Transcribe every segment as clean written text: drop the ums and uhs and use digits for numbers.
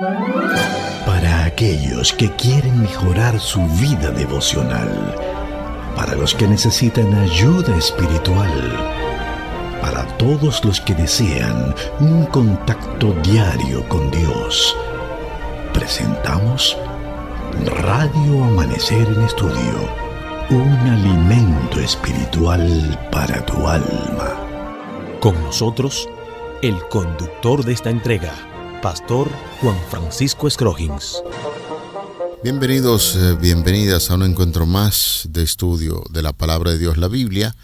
Para aquellos que quieren mejorar su vida devocional, para los que necesitan ayuda espiritual, para todos los que desean un contacto diario con Dios, presentamos Radio Amanecer en Estudio, un alimento espiritual para tu alma. Con nosotros, el conductor de esta entrega, Pastor Juan Francisco Scroggins. Bienvenidos, bienvenidas a un encuentro más de estudio de la Palabra de Dios, la Biblia.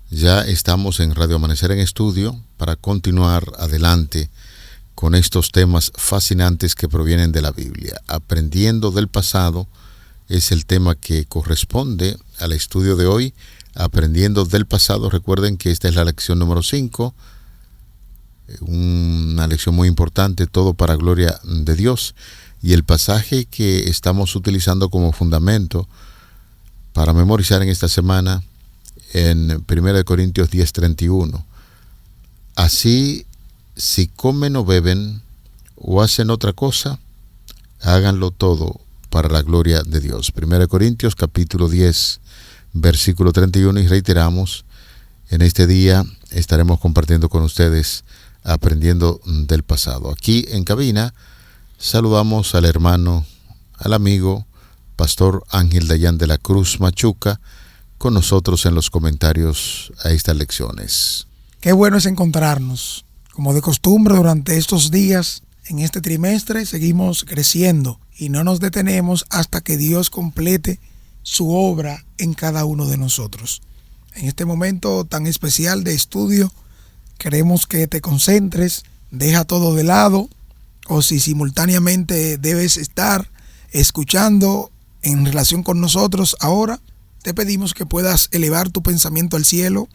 Ya estamos en Radio Amanecer en Estudio para continuar adelante con estos temas fascinantes que provienen de la Biblia. Aprendiendo del pasado es el tema que corresponde al estudio de hoy. Aprendiendo del pasado, recuerden que esta es la lección número 5, una lección muy importante, todo para gloria de Dios. Y el pasaje que estamos utilizando como fundamento para memorizar en esta semana, en 1 Corintios 10:31. Así, si comen o beben o hacen otra cosa, háganlo todo para la gloria de Dios. 1 Corintios capítulo 10, versículo 31, y reiteramos, en este día estaremos compartiendo con ustedes aprendiendo del pasado. Aquí en cabina saludamos al hermano, al amigo, Pastor Ángel Dayan de la Cruz Machuca, con nosotros en los comentarios a estas lecciones. Qué bueno es encontrarnos. Como de costumbre, durante estos días, en este trimestre, seguimos creciendo y no nos detenemos hasta que Dios complete su obra en cada uno de nosotros. En este momento tan especial de estudio, queremos que te concentres, deja todo de lado, o si simultáneamente debes estar escuchando en relación con nosotros ahora, te pedimos que puedas elevar tu pensamiento al cielo,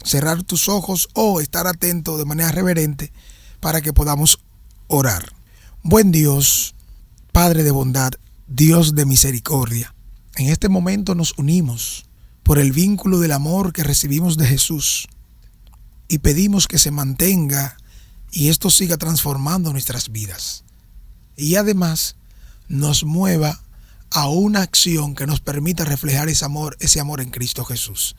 cerrar tus ojos o estar atento de manera reverente para que podamos orar. Buen Dios, Padre de bondad, Dios de misericordia, en este momento nos unimos por el vínculo del amor que recibimos de Jesús y pedimos que se mantenga y esto siga transformando nuestras vidas. Y además nos mueva a una acción que nos permita reflejar ese amor en Cristo Jesús.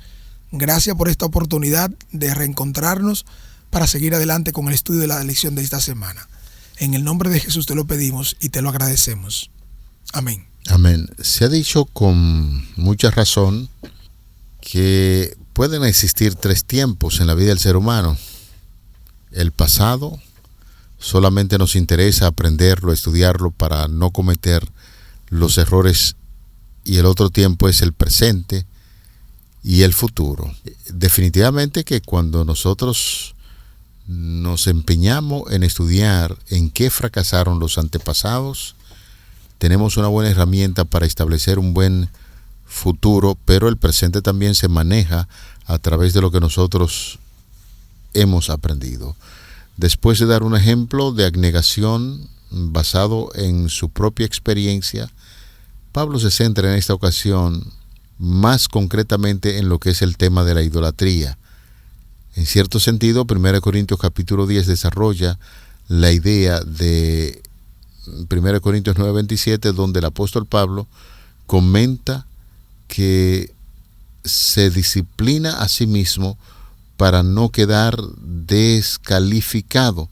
Gracias por esta oportunidad de reencontrarnos para seguir adelante con el estudio de la lección de esta semana. En el nombre de Jesús te lo pedimos y te lo agradecemos. Amén. Amén. Se ha dicho con mucha razón que pueden existir 3 tiempos en la vida del ser humano. El pasado solamente nos interesa aprenderlo, estudiarlo para no cometer los errores, y el otro tiempo es el presente y el futuro. Definitivamente que cuando nosotros nos empeñamos en estudiar en qué fracasaron los antepasados, tenemos una buena herramienta para establecer un buen futuro, pero el presente también se maneja a través de lo que nosotros hemos aprendido. Después de dar un ejemplo de abnegación basado en su propia experiencia, Pablo se centra en esta ocasión más concretamente en lo que es el tema de la idolatría. En cierto sentido, 1 Corintios capítulo 10 desarrolla la idea de 1 Corintios 9:27, donde el apóstol Pablo comenta que se disciplina a sí mismo para no quedar descalificado.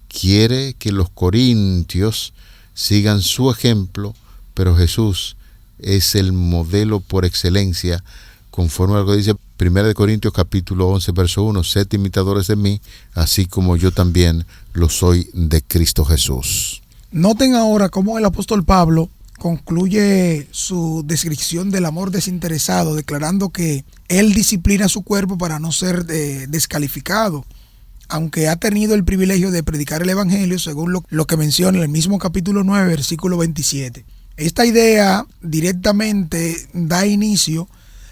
Quiere que los corintios sigan su ejemplo, pero Jesús es el modelo por excelencia, conforme a lo que dice 1 Corintios capítulo 11, verso 1, sed imitadores de mí, así como yo también lo soy de Cristo Jesús. Noten ahora cómo el apóstol Pablo concluye su descripción del amor desinteresado, declarando que él disciplina su cuerpo para no ser descalificado, aunque ha tenido el privilegio de predicar el evangelio, según lo que menciona en el mismo capítulo 9, versículo 27. Esta idea directamente da inicio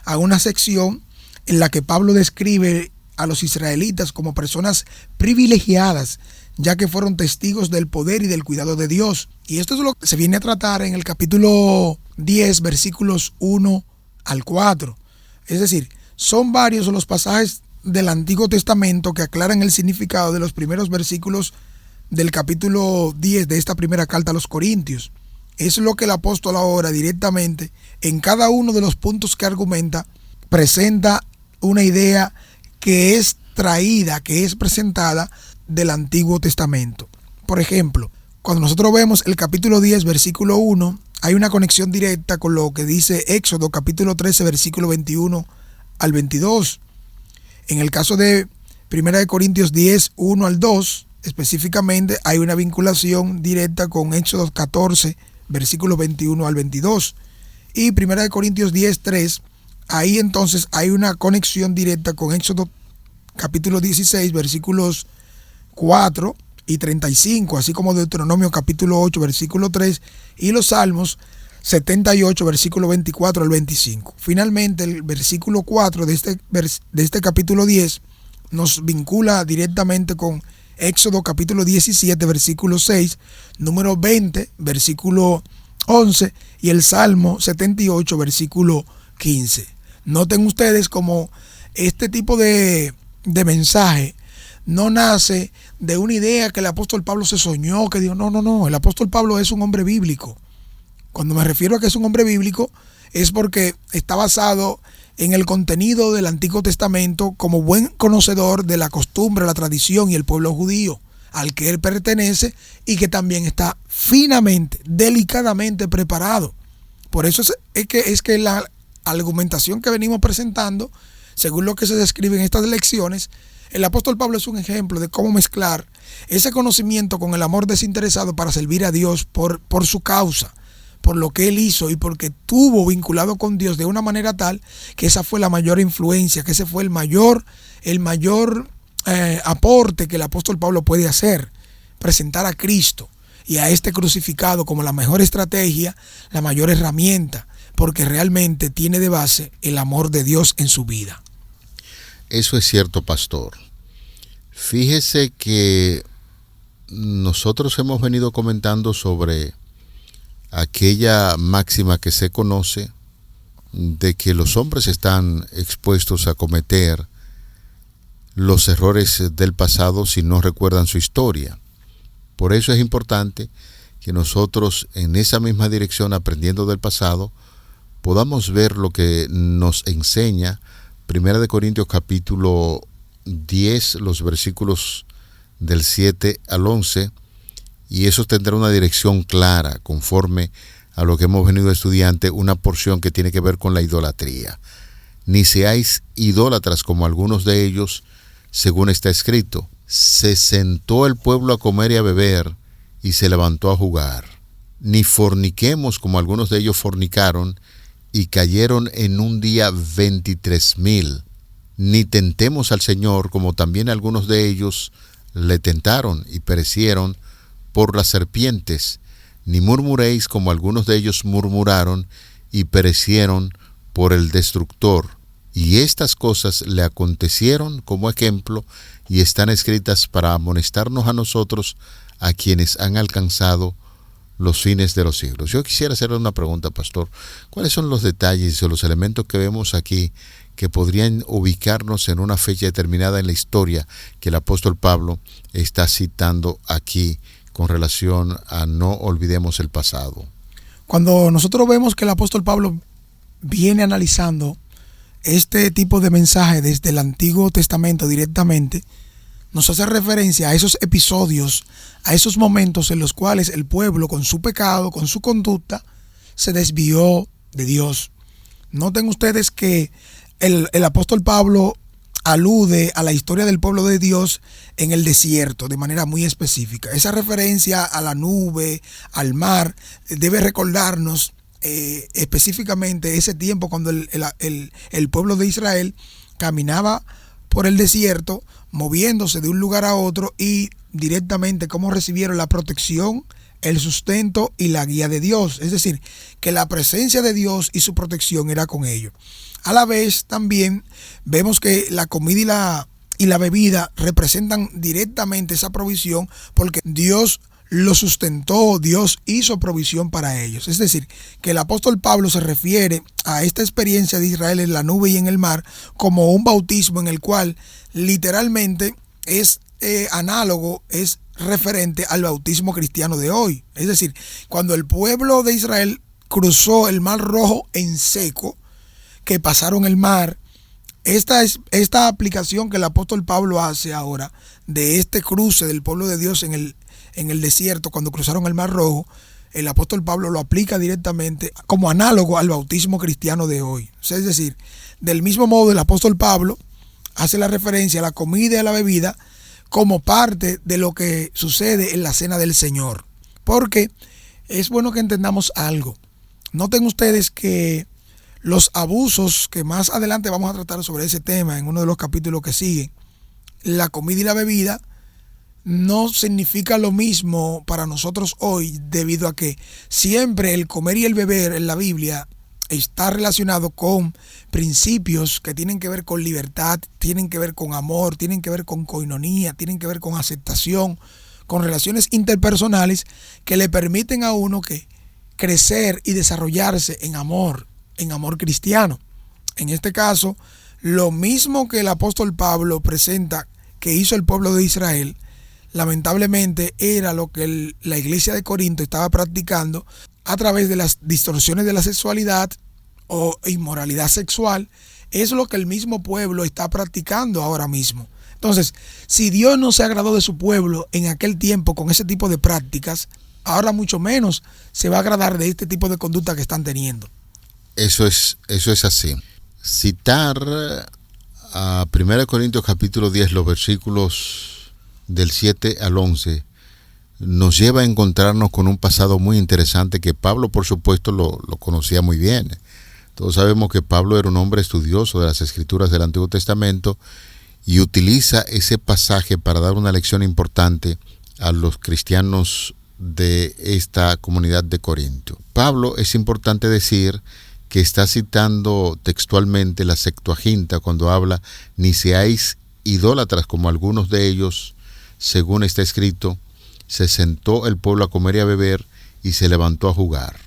a una sección en la que Pablo describe a los israelitas como personas privilegiadas, ya que fueron testigos del poder y del cuidado de Dios. Y esto es lo que se viene a tratar en el capítulo 10, versículos 1 al 4. Es decir, son varios los pasajes del Antiguo Testamento que aclaran el significado de los primeros versículos del capítulo 10 de esta primera carta a los Corintios. Es lo que el apóstol ahora directamente, en cada uno de los puntos que argumenta, presenta una idea que es traída, que es presentada del Antiguo Testamento. Por ejemplo, cuando nosotros vemos el capítulo 10, versículo 1, hay una conexión directa con lo que dice Éxodo, capítulo 13, versículo 21 al 22. En el caso de 1 Corintios 10, 1 al 2, específicamente hay una vinculación directa con Éxodo 14, versículos 21 al 22. Y 1 Corintios 10, 3, ahí entonces hay una conexión directa con Éxodo capítulo 16, versículos 4 y 35, así como Deuteronomio capítulo 8, versículo 3, y los Salmos 78, versículo 24 al 25. Finalmente, el versículo 4 de este capítulo 10 nos vincula directamente con Éxodo capítulo 17, versículo 6, número 20, versículo 11, y el Salmo 78, versículo 15. Noten ustedes como este tipo de mensaje no nace de una idea que el apóstol Pablo se soñó, que dijo, no, el apóstol Pablo es un hombre bíblico. Cuando me refiero a que es un hombre bíblico, es porque está basado en el contenido del Antiguo Testamento como buen conocedor de la costumbre, la tradición y el pueblo judío al que él pertenece, y que también está finamente, delicadamente preparado. Por eso es que la argumentación que venimos presentando, según lo que se describe en estas lecciones, el apóstol Pablo es un ejemplo de cómo mezclar ese conocimiento con el amor desinteresado para servir a Dios por su causa, por lo que él hizo y porque tuvo vinculado con Dios de una manera tal que esa fue la mayor influencia, que ese fue el mayor aporte que el apóstol Pablo puede hacer, presentar a Cristo y a este crucificado como la mejor estrategia, la mayor herramienta, porque realmente tiene de base el amor de Dios en su vida. Eso es cierto, pastor. Fíjese que nosotros hemos venido comentando sobre aquella máxima que se conoce de que los hombres están expuestos a cometer los errores del pasado si no recuerdan su historia. Por eso es importante que nosotros en esa misma dirección, aprendiendo del pasado, podamos ver lo que nos enseña 1 Corintios capítulo 10, los versículos del 7 al 11, y eso tendrá una dirección clara, conforme a lo que hemos venido estudiando, una porción que tiene que ver con la idolatría. Ni seáis idólatras como algunos de ellos, según está escrito. Se sentó el pueblo a comer y a beber, y se levantó a jugar. Ni forniquemos como algunos de ellos fornicaron, y cayeron en un día 23,000. Ni tentemos al Señor como también algunos de ellos le tentaron y perecieron por las serpientes. Ni murmuréis como algunos de ellos murmuraron y perecieron por el destructor. Y estas cosas le acontecieron como ejemplo y están escritas para amonestarnos a nosotros, a quienes han alcanzado los fines de los siglos. Yo quisiera hacerle una pregunta, pastor. ¿Cuáles son los detalles o los elementos que vemos aquí que podrían ubicarnos en una fecha determinada en la historia que el apóstol Pablo está citando aquí con relación a no olvidemos el pasado? Cuando nosotros vemos que el apóstol Pablo viene analizando este tipo de mensaje desde el Antiguo Testamento directamente, nos hace referencia a esos episodios, a esos momentos en los cuales el pueblo, con su pecado, con su conducta, se desvió de Dios. Noten ustedes que el apóstol Pablo alude a la historia del pueblo de Dios en el desierto de manera muy específica. Esa referencia a la nube, al mar, debe recordarnos específicamente ese tiempo cuando el pueblo de Israel caminaba por el desierto, moviéndose de un lugar a otro, y directamente cómo recibieron la protección, el sustento y la guía de Dios. Es decir, que la presencia de Dios y su protección era con ellos. A la vez también vemos que la comida y la bebida representan directamente esa provisión, porque Dios lo sustentó, Dios hizo provisión para ellos. Es decir, que el apóstol Pablo se refiere a esta experiencia de Israel en la nube y en el mar como un bautismo en el cual literalmente es análogo, es referente al bautismo cristiano de hoy. Es decir, cuando el pueblo de Israel cruzó el Mar Rojo en seco, que pasaron el mar, esta aplicación que el apóstol Pablo hace ahora de este cruce del pueblo de Dios en el desierto cuando cruzaron el Mar Rojo, el apóstol Pablo lo aplica directamente como análogo al bautismo cristiano de hoy. Es decir, del mismo modo el apóstol Pablo hace la referencia a la comida y a la bebida como parte de lo que sucede en la cena del Señor. Porque es bueno que entendamos algo. Noten ustedes que los abusos, que más adelante vamos a tratar sobre ese tema en uno de los capítulos que siguen, la comida y la bebida no significa lo mismo para nosotros hoy, debido a que siempre el comer y el beber en la Biblia está relacionado con principios que tienen que ver con libertad, tienen que ver con amor, tienen que ver con coinonía, tienen que ver con aceptación, con relaciones interpersonales que le permiten a uno que crecer y desarrollarse en amor cristiano. En este caso, lo mismo que el apóstol Pablo presenta que hizo el pueblo de Israel, lamentablemente era lo que la iglesia de Corinto estaba practicando a través de las distorsiones de la sexualidad o inmoralidad sexual. Es lo que el mismo pueblo está practicando ahora mismo. Entonces, si Dios no se agradó de su pueblo en aquel tiempo con ese tipo de prácticas, ahora mucho menos se va a agradar de este tipo de conducta que están teniendo. Eso es así. Citar a 1 Corintios capítulo 10, los versículos del 7 al 11, nos lleva a encontrarnos con un pasado muy interesante que Pablo, por supuesto, lo conocía muy bien. Todos sabemos que Pablo era un hombre estudioso de las Escrituras del Antiguo Testamento y utiliza ese pasaje para dar una lección importante a los cristianos de esta comunidad de Corinto. Pablo, es importante decir que está citando textualmente la Septuaginta cuando habla: ni seáis idólatras como algunos de ellos, según está escrito, se sentó el pueblo a comer y a beber y se levantó a jugar.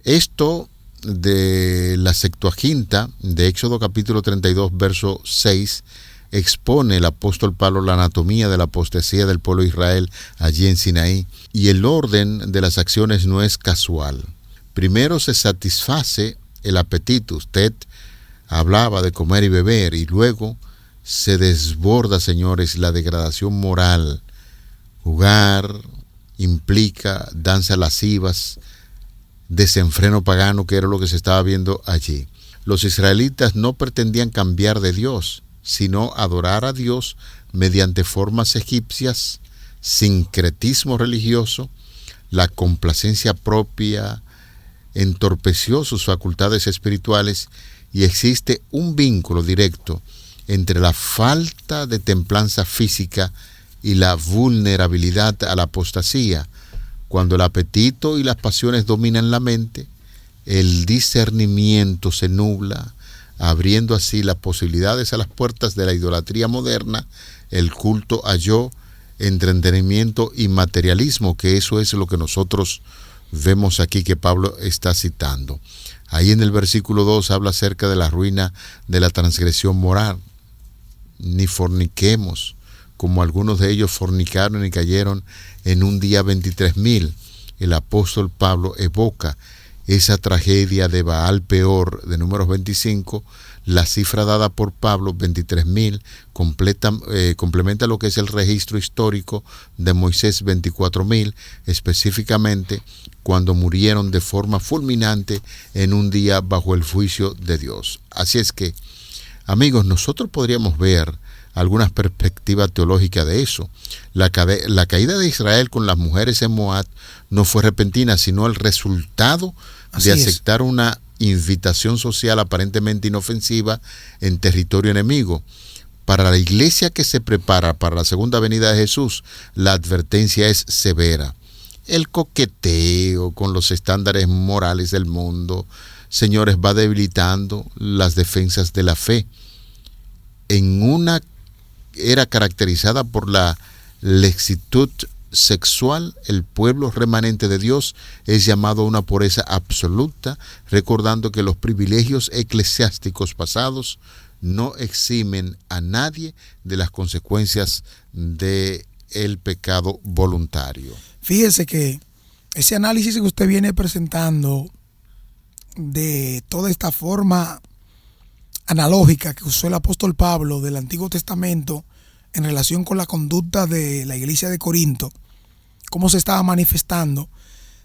Esto de la Septuaginta de Éxodo capítulo 32 verso 6 expone el apóstol Pablo la anatomía de la apostasía del pueblo de Israel allí en Sinaí, y el orden de las acciones no es casual. Primero se satisface el apetito. Usted hablaba de comer y beber, y luego se desborda, señores, la degradación moral. Jugar implica danzas lascivas, desenfreno pagano, que era lo que se estaba viendo allí. Los israelitas no pretendían cambiar de Dios, sino adorar a Dios mediante formas egipcias, sincretismo religioso. La complacencia propia entorpeció sus facultades espirituales, y existe un vínculo directo entre la falta de templanza física y la vulnerabilidad a la apostasía. Cuando el apetito y las pasiones dominan la mente, el discernimiento se nubla, abriendo así las posibilidades a las puertas de la idolatría moderna, el culto a yo, entretenimiento y materialismo, que eso es lo que nosotros vemos aquí que Pablo está citando. Ahí en el versículo 2 habla acerca de la ruina de la transgresión moral. Ni forniquemos, como algunos de ellos fornicaron y cayeron en un día 23,000. El apóstol Pablo evoca esa tragedia de Baal Peor de Números 25. La cifra dada por Pablo, 23,000, complementa lo que es el registro histórico de Moisés, 24,000, específicamente cuando murieron de forma fulminante en un día bajo el juicio de Dios. Así es que, amigos, nosotros podríamos ver algunas perspectivas teológicas de eso. La caída de Israel con las mujeres en Moab no fue repentina, sino el resultado de aceptar una invitación social aparentemente inofensiva en territorio enemigo. Para la iglesia que se prepara para la segunda venida de Jesús, la advertencia es severa. El coqueteo con los estándares morales del mundo, señores, va debilitando las defensas de la fe. En una era caracterizada por la laxitud sexual, el pueblo remanente de Dios es llamado a una pureza absoluta, recordando que los privilegios eclesiásticos pasados no eximen a nadie de las consecuencias del el pecado voluntario. Fíjese que ese análisis que usted viene presentando de toda esta forma analógica que usó el apóstol Pablo del Antiguo Testamento en relación con la conducta de la iglesia de Corinto, cómo se estaba manifestando,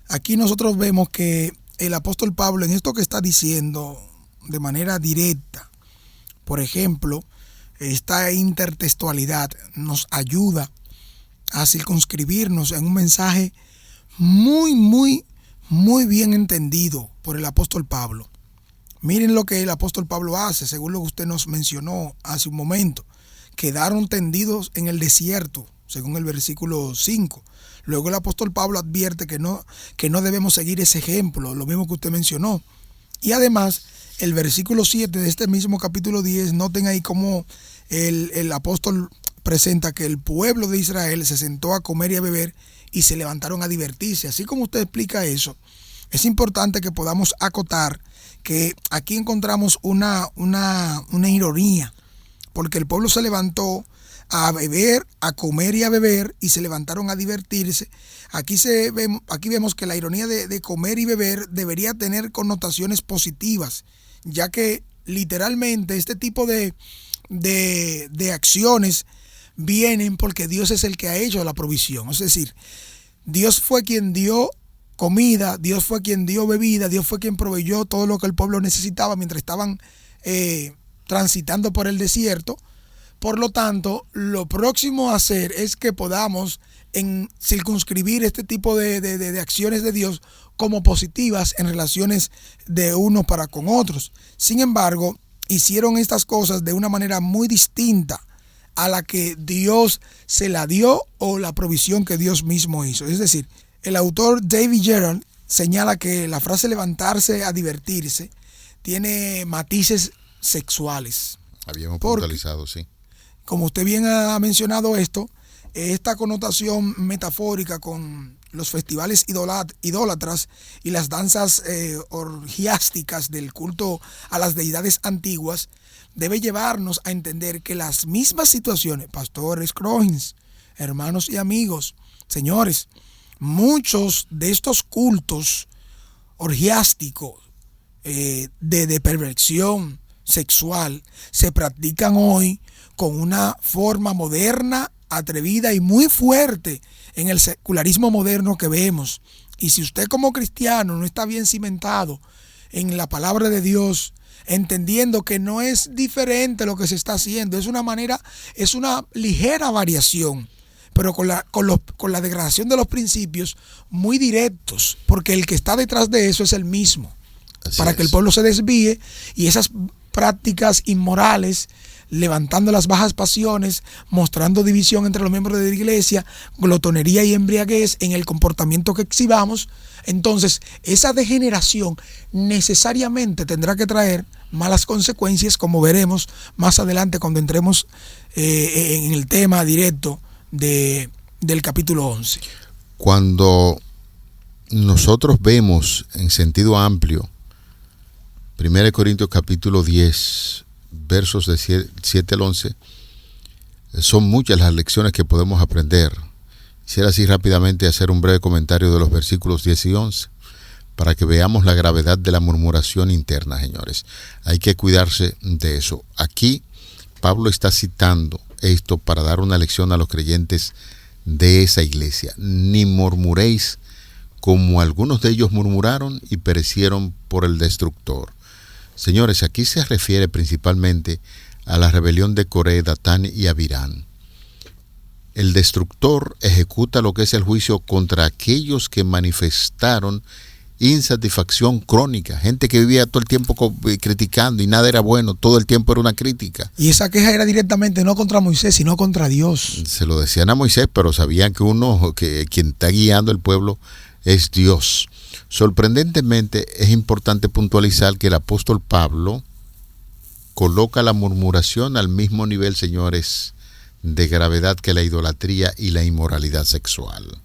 aquí nosotros vemos que el apóstol Pablo en esto que está diciendo de manera directa, por ejemplo, esta intertextualidad nos ayuda a circunscribirnos en un mensaje muy bien entendido por el apóstol Pablo. Miren lo que el apóstol Pablo hace, según lo que usted nos mencionó hace un momento. Quedaron tendidos en el desierto, según el versículo 5. Luego el apóstol Pablo advierte que no debemos seguir ese ejemplo, lo mismo que usted mencionó. Y además, el versículo 7 de este mismo capítulo 10, noten ahí cómo el apóstol presenta que el pueblo de Israel se sentó a comer y a beber y se levantaron a divertirse. Así como usted explica eso, es importante que podamos acotar que aquí encontramos una ironía, porque el pueblo se levantó a beber, a comer y a beber, y se levantaron a divertirse. Aquí vemos que la ironía de comer y beber debería tener connotaciones positivas, ya que literalmente este tipo de acciones vienen porque Dios es el que ha hecho la provisión. Es decir, Dios fue quien dio comida, Dios fue quien dio bebida, Dios fue quien proveyó todo lo que el pueblo necesitaba mientras estaban transitando por el desierto. Por lo tanto, lo próximo a hacer es que podamos circunscribir este tipo de acciones de Dios como positivas en relaciones de unos para con otros. Sin embargo, hicieron estas cosas de una manera muy distinta a la que Dios se la dio o la provisión que Dios mismo hizo. Es decir, el autor David Gerald señala que la frase levantarse a divertirse tiene matices sexuales. Habíamos puntualizado, sí. Como usted bien ha mencionado esta connotación metafórica con los festivales idólatras y las danzas orgiásticas del culto a las deidades antiguas debe llevarnos a entender que las mismas situaciones, pastores, Crohins, hermanos y amigos, señores, muchos de estos cultos orgiásticos de perversión sexual se practican hoy con una forma moderna, atrevida y muy fuerte en el secularismo moderno que vemos. Y si usted como cristiano no está bien cimentado en la palabra de Dios, entendiendo que no es diferente lo que se está haciendo, es una ligera variación, pero con la degradación de los principios muy directos, porque el que está detrás de eso es el mismo, para que el pueblo se desvíe y esas prácticas inmorales, levantando las bajas pasiones, mostrando división entre los miembros de la iglesia, glotonería y embriaguez en el comportamiento que exhibamos. Entonces, esa degeneración necesariamente tendrá que traer malas consecuencias, como veremos más adelante cuando entremos en el tema directo del capítulo 11. Cuando nosotros vemos en sentido amplio 1 Corintios capítulo 10, versos de 7 al 11, son muchas las lecciones que podemos aprender. Quisiera así rápidamente hacer un breve comentario de los versículos 10 y 11 para que veamos la gravedad de la murmuración interna, señores. Hay que cuidarse de eso. Aquí Pablo está citando esto para dar una lección a los creyentes de esa iglesia. Ni murmuréis como algunos de ellos murmuraron y perecieron por el destructor. Señores, aquí se refiere principalmente a la rebelión de Coré, Datán y Abirán. El destructor ejecuta lo que es el juicio contra aquellos que manifestaron insatisfacción crónica, gente que vivía todo el tiempo criticando y nada era bueno, todo el tiempo era una crítica. Y esa queja era directamente no contra Moisés, sino contra Dios. Se lo decían a Moisés, pero sabían que quien está guiando el pueblo es Dios. Sorprendentemente, es importante puntualizar que el apóstol Pablo coloca la murmuración al mismo nivel, señores, de gravedad que la idolatría y la inmoralidad sexual.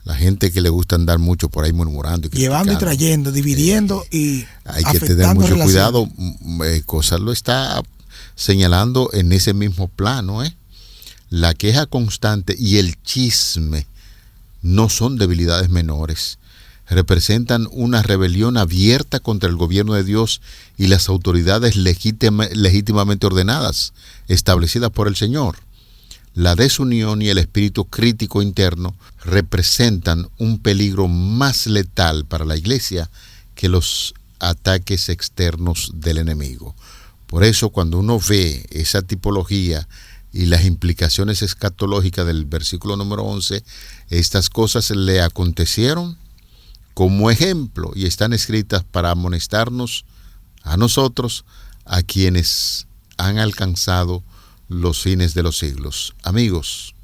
La gente que le gusta andar mucho por ahí murmurando, y llevando y trayendo, dividiendo y hay que tener mucho cuidado. Cosas lo está señalando en ese mismo plano. La queja constante y el chisme no son debilidades menores. Representan una rebelión abierta contra el gobierno de Dios y las autoridades legítimamente ordenadas, establecidas por el Señor. La desunión y el espíritu crítico interno representan un peligro más letal para la iglesia que los ataques externos del enemigo. Por eso, cuando uno ve esa tipología y las implicaciones escatológicas del versículo número 11, estas cosas le acontecieron como ejemplo y están escritas para amonestarnos a nosotros, a quienes han alcanzado los fines de los siglos. Amigos,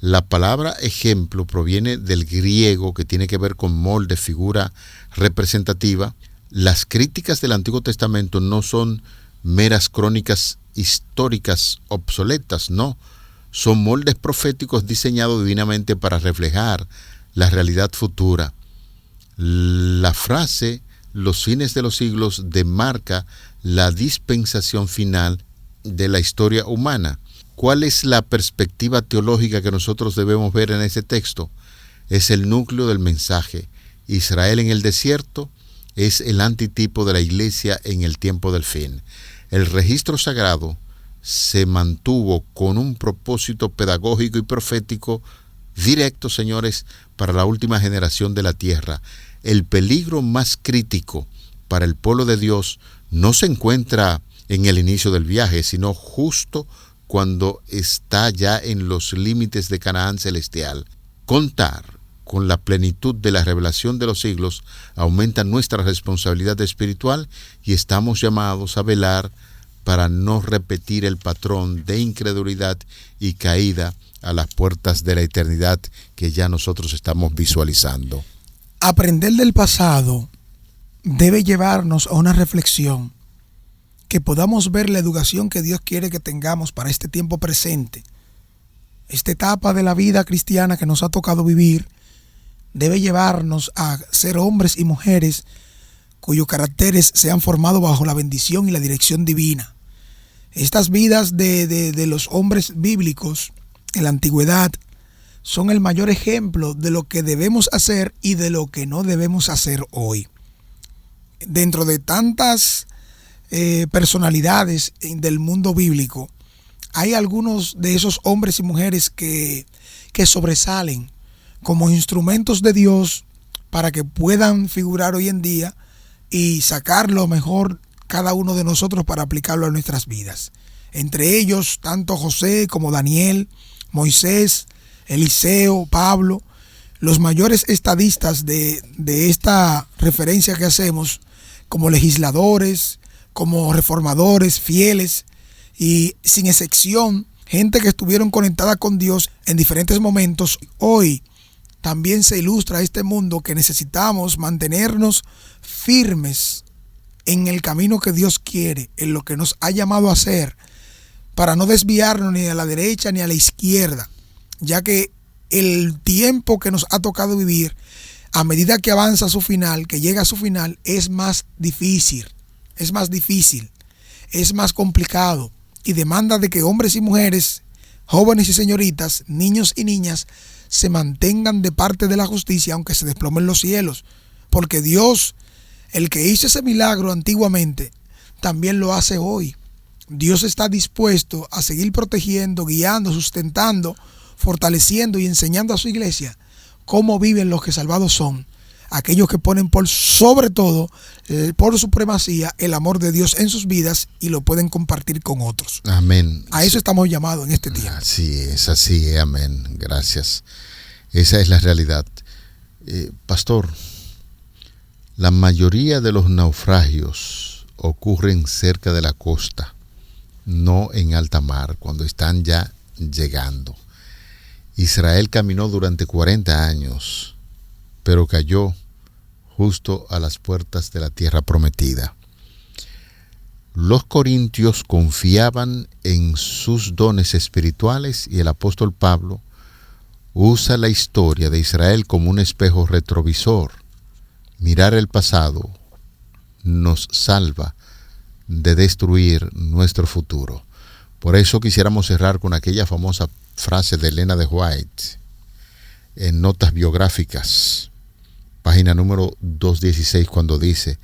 la palabra ejemplo proviene del griego, que tiene que ver con molde, figura representativa. Las críticas del Antiguo Testamento no son meras crónicas históricas obsoletas, no, son moldes proféticos diseñados divinamente para reflejar la realidad futura. La frase "los fines de los siglos" demarca la dispensación final de la historia humana. ¿Cuál es la perspectiva teológica que nosotros debemos ver en ese texto? Es el núcleo del mensaje. Israel en el desierto es el antitipo de la iglesia en el tiempo del fin. El registro sagrado se mantuvo con un propósito pedagógico y profético directo, señores, para la última generación de la tierra. El peligro más crítico para el pueblo de Dios no se encuentra en el inicio del viaje, sino justo cuando está ya en los límites de Canaán celestial. Contar con la plenitud de la revelación de los siglos aumenta nuestra responsabilidad espiritual y estamos llamados a velar para no repetir el patrón de incredulidad y caída a las puertas de la eternidad que ya nosotros estamos visualizando. Aprender del pasado debe llevarnos a una reflexión, que podamos ver la educación que Dios quiere que tengamos para este tiempo presente. Esta etapa de la vida cristiana que nos ha tocado vivir debe llevarnos a ser hombres y mujeres cuyos caracteres se han formado bajo la bendición y la dirección divina. Estas vidas de los hombres bíblicos en la antigüedad son el mayor ejemplo de lo que debemos hacer y de lo que no debemos hacer hoy. Dentro de tantas personalidades del mundo bíblico, hay algunos de esos hombres y mujeres que sobresalen como instrumentos de Dios para que puedan figurar hoy en día y sacar lo mejor cada uno de nosotros para aplicarlo a nuestras vidas. Entre ellos, tanto José como Daniel, Moisés, Eliseo, Pablo, los mayores estadistas de esta referencia que hacemos, como legisladores, como reformadores, fieles y sin excepción, gente que estuvieron conectada con Dios en diferentes momentos. Hoy también se ilustra este mundo que necesitamos mantenernos firmes en el camino que Dios quiere, en lo que nos ha llamado a hacer, para no desviarnos ni a la derecha ni a la izquierda, ya que el tiempo que nos ha tocado vivir, a medida que avanza a su final, que llega a su final, es más difícil, es más complicado y demanda de que hombres y mujeres, jóvenes y señoritas, niños y niñas, se mantengan de parte de la justicia aunque se desplomen los cielos, porque Dios, el que hizo ese milagro antiguamente, también lo hace hoy. Dios está dispuesto a seguir protegiendo, guiando, sustentando, fortaleciendo y enseñando a su iglesia cómo viven los que salvados son, aquellos que ponen por sobre todo, por supremacía, el amor de Dios en sus vidas y lo pueden compartir con otros. Amén. A eso estamos llamados en este tiempo. Así es, amén. Gracias. Esa es la realidad. Pastor, la mayoría de los naufragios ocurren cerca de la costa, no en alta mar, cuando están ya llegando. Israel caminó durante 40 años, pero cayó justo a las puertas de la tierra prometida. Los corintios confiaban en sus dones espirituales y el apóstol Pablo usa la historia de Israel como un espejo retrovisor. Mirar el pasado nos salva de destruir nuestro futuro. Por eso quisiéramos cerrar con aquella famosa frase de Elena de White en Notas Biográficas, página número 216, cuando dice: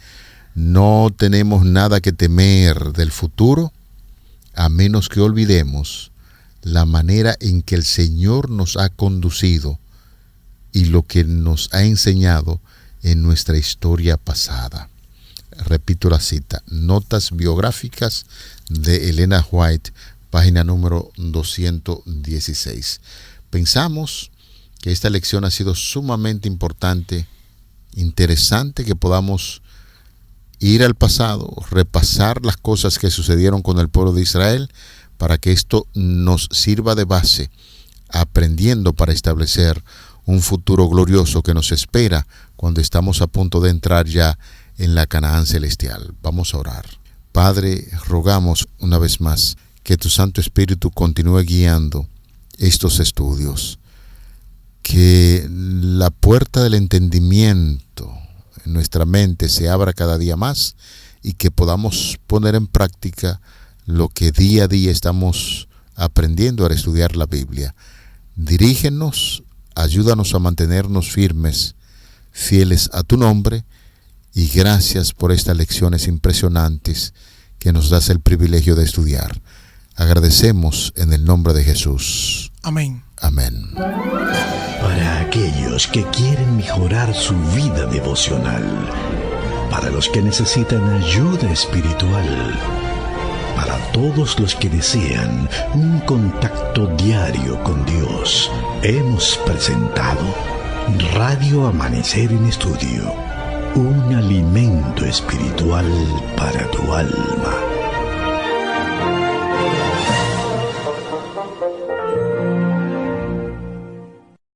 no tenemos nada que temer del futuro a menos que olvidemos la manera en que el Señor nos ha conducido y lo que nos ha enseñado en nuestra historia pasada. Repito la cita, Notas Biográficas de Elena White, página número 216. Pensamos que esta lección ha sido sumamente importante, interesante, que podamos ir al pasado, repasar las cosas que sucedieron con el pueblo de Israel, para que esto nos sirva de base, aprendiendo para establecer un futuro glorioso que nos espera cuando estamos a punto de entrar ya en la Canaán celestial. Vamos a orar. Padre, rogamos una vez más que tu Santo Espíritu continúe guiando estos estudios, que la puerta del entendimiento en nuestra mente se abra cada día más y que podamos poner en práctica lo que día a día estamos aprendiendo al estudiar la Biblia. Dirígenos, ayúdanos a mantenernos firmes, fieles a tu nombre, y gracias por estas lecciones impresionantes que nos das el privilegio de estudiar. Agradecemos en el nombre de Jesús. Amén. Amén. Para aquellos que quieren mejorar su vida devocional, para los que necesitan ayuda espiritual, para todos los que desean un contacto diario con Dios, hemos presentado Radio Amanecer en Estudio, un alimento espiritual para tu alma.